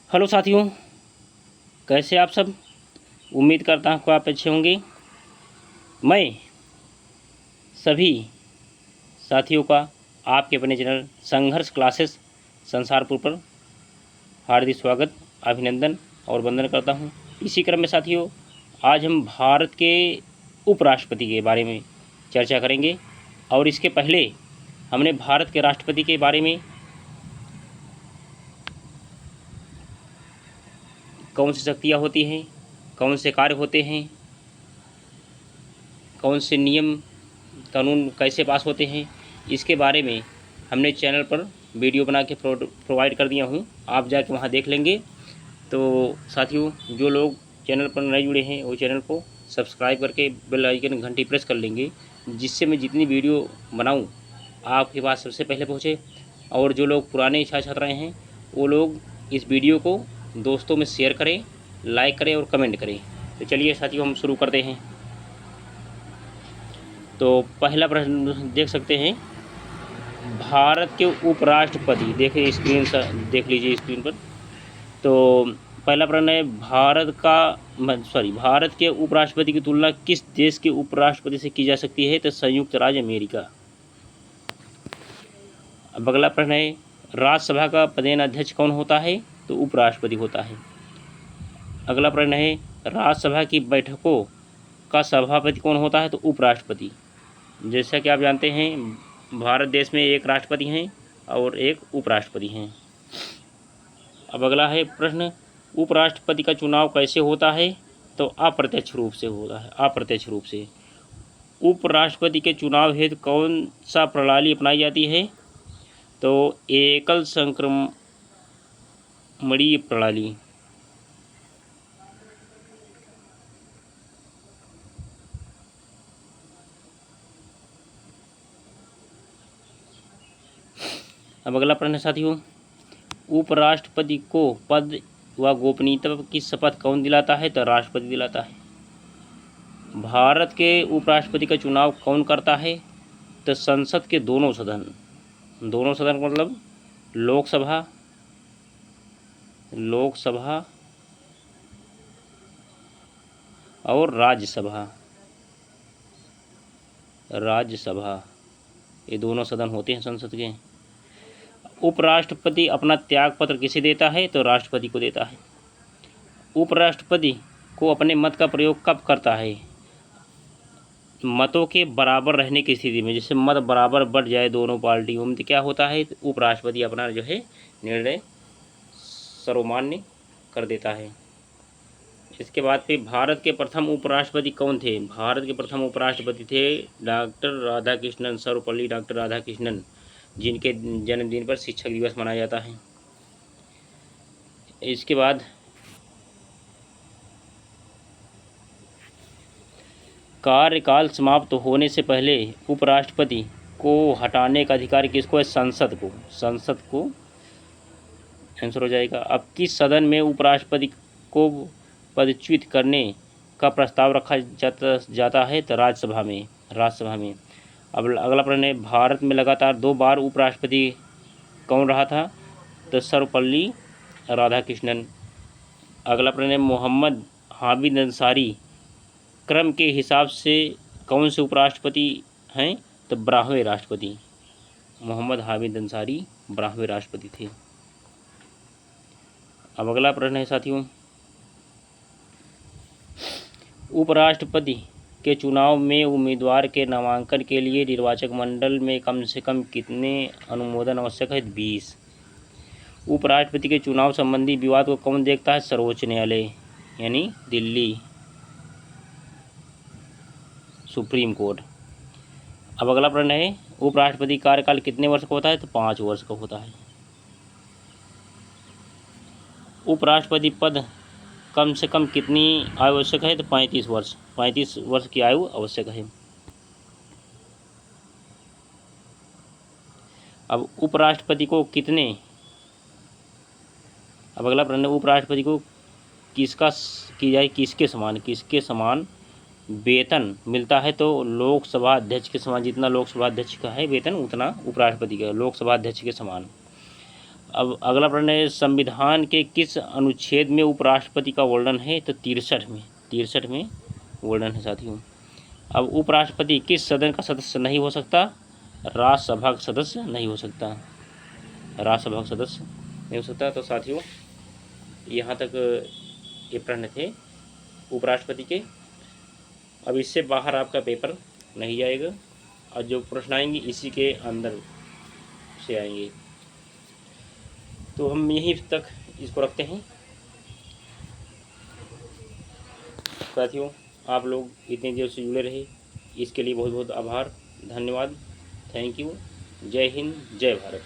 Hello साथियों, कैसे आप सब। उम्मीद करता हूँ कि आप अच्छे होंगे। मैं सभी साथियों का आपके अपने चैनल संघर्ष क्लासेस संसारपुर पर हार्दिक स्वागत, अभिनंदन और वंदन करता हूँ। इसी क्रम में साथियों, आज हम भारत के उपराष्ट्रपति के बारे में चर्चा करेंगे और इसके पहले हमने भारत के राष्ट्रपति के बारे में कौन सी शक्तियाँ होती हैं, कौन से कार्य होते हैं, कौन से नियम कानून कैसे पास होते हैं, इसके बारे में हमने चैनल पर वीडियो बना के प्रोवाइड कर दिया हूँ। आप जाके वहाँ देख लेंगे। तो साथियों, जो लोग चैनल पर नए जुड़े हैं वो चैनल को सब्सक्राइब करके बेल आइकन घंटी प्रेस कर लेंगे, जिससे मैं जितनी वीडियो बनाऊँ आपके पास सबसे पहले पहुँचे। और जो लोग पुराने छात्र छात्राएँ हैं वो लोग इस वीडियो को दोस्तों में शेयर करें, लाइक करें और कमेंट करें। तो चलिए साथियों, हम शुरू करते हैं। तो पहला प्रश्न देख सकते हैं, भारत के उपराष्ट्रपति, देखिए स्क्रीन देख लीजिए स्क्रीन पर। तो पहला प्रश्न है, भारत के उपराष्ट्रपति की तुलना किस देश के उपराष्ट्रपति से की जा सकती है? तो संयुक्त राज्य अमेरिका। अब अगला प्रश्न है, राज्यसभा का पदेन अध्यक्ष कौन होता है? तो उपराष्ट्रपति होता है। अगला प्रश्न है, राज्यसभा की बैठकों का सभापति कौन होता है? तो उपराष्ट्रपति। जैसा कि आप जानते हैं, भारत देश में एक राष्ट्रपति हैं और एक उपराष्ट्रपति हैं। अब अगला है प्रश्न, उपराष्ट्रपति का चुनाव कैसे होता है? तो अप्रत्यक्ष रूप से होता है। अप्रत्यक्ष रूप से उपराष्ट्रपति के चुनाव हेतु कौन सा प्रणाली अपनाई जाती है? तो एकल संक्रमणीय प्रणाली। अब अगला प्रश्न साथियों, उपराष्ट्रपति को पद व गोपनीयता की शपथ कौन दिलाता है? तो राष्ट्रपति दिलाता है। भारत के उपराष्ट्रपति का चुनाव कौन करता है? तो संसद के दोनों सदन। दोनों सदन का मतलब लोकसभा और राज्यसभा, ये दोनों सदन होते हैं संसद के। उपराष्ट्रपति अपना त्यागपत्र किसे देता है? तो राष्ट्रपति को देता है। उपराष्ट्रपति को अपने मत का प्रयोग कब करता है? मतों के बराबर रहने की स्थिति में, जैसे मत बराबर बढ़ जाए दोनों पार्टियों में, तो क्या होता है? तो उपराष्ट्रपति अपना जो है निर्णय सर्वमान्य कर देता है। इसके बाद फिर भारत के प्रथम उपराष्ट्रपति कौन थे? भारत के प्रथम उपराष्ट्रपति थे डॉक्टर राधाकृष्णन, सर्वपल्ली डॉक्टर राधाकृष्णन, जिनके जन्मदिन पर शिक्षक दिवस मनाया जाता है। इसके बाद कार्यकाल समाप्त होने से पहले उपराष्ट्रपति को हटाने का अधिकार किसको है? संसद को आंसर हो जाएगा। अब किस सदन में उपराष्ट्रपति को पदच्युत करने का प्रस्ताव रखा जाता है? तो राज्यसभा में। अब अगला प्रश्न है, भारत में लगातार 2 बार उपराष्ट्रपति कौन रहा था? तो सर्वपल्ली राधाकृष्णन। अगला प्रश्न है, मोहम्मद हामिद अंसारी क्रम के हिसाब से कौन से उपराष्ट्रपति हैं? तो 12वें राष्ट्रपति। मोहम्मद हामिद अंसारी 12वें राष्ट्रपति थे। अब अगला प्रश्न है साथियों, उपराष्ट्रपति के चुनाव में उम्मीदवार के नामांकन के लिए निर्वाचक मंडल में कम से कम कितने अनुमोदन आवश्यक है? 20। उपराष्ट्रपति के चुनाव संबंधी विवाद को कौन देखता है? सर्वोच्च न्यायालय, यानी दिल्ली सुप्रीम कोर्ट। अब अगला प्रश्न है, उपराष्ट्रपति कार्यकाल कितने वर्ष का होता है? तो 5 वर्ष का होता है। उपराष्ट्रपति पद कम से कम कितनी आयु आवश्यक है? तो 35 वर्ष। 35 वर्ष की आयु आवश्यक है। अब उपराष्ट्रपति को अब अगला प्रश्न, उपराष्ट्रपति को किसके समान वेतन मिलता है? तो लोकसभा अध्यक्ष के समान। जितना लोकसभा अध्यक्ष का है वेतन, उतना उपराष्ट्रपति का, लोकसभा अध्यक्ष के समान। अब अगला प्रश्न है, संविधान के किस अनुच्छेद में उपराष्ट्रपति का वर्णन है? तो 63 में वर्णन है साथियों। अब उपराष्ट्रपति किस सदन का सदस्य नहीं हो सकता? राज्यसभा का सदस्य नहीं हो सकता, राज्यसभा का सदस्य नहीं हो सकता। तो साथियों यहाँ तक ये प्रश्न थे उपराष्ट्रपति के। अब इससे बाहर आपका पेपर नहीं जाएगा और जो प्रश्न आएंगे इसी के अंदर से आएंगे। तो हम यहीं तक इसको रखते हैं साथियों। आप लोग इतनी देर से जुड़े रहे इसके लिए बहुत बहुत आभार, धन्यवाद, थैंक यू। जय हिंद, जय भारत।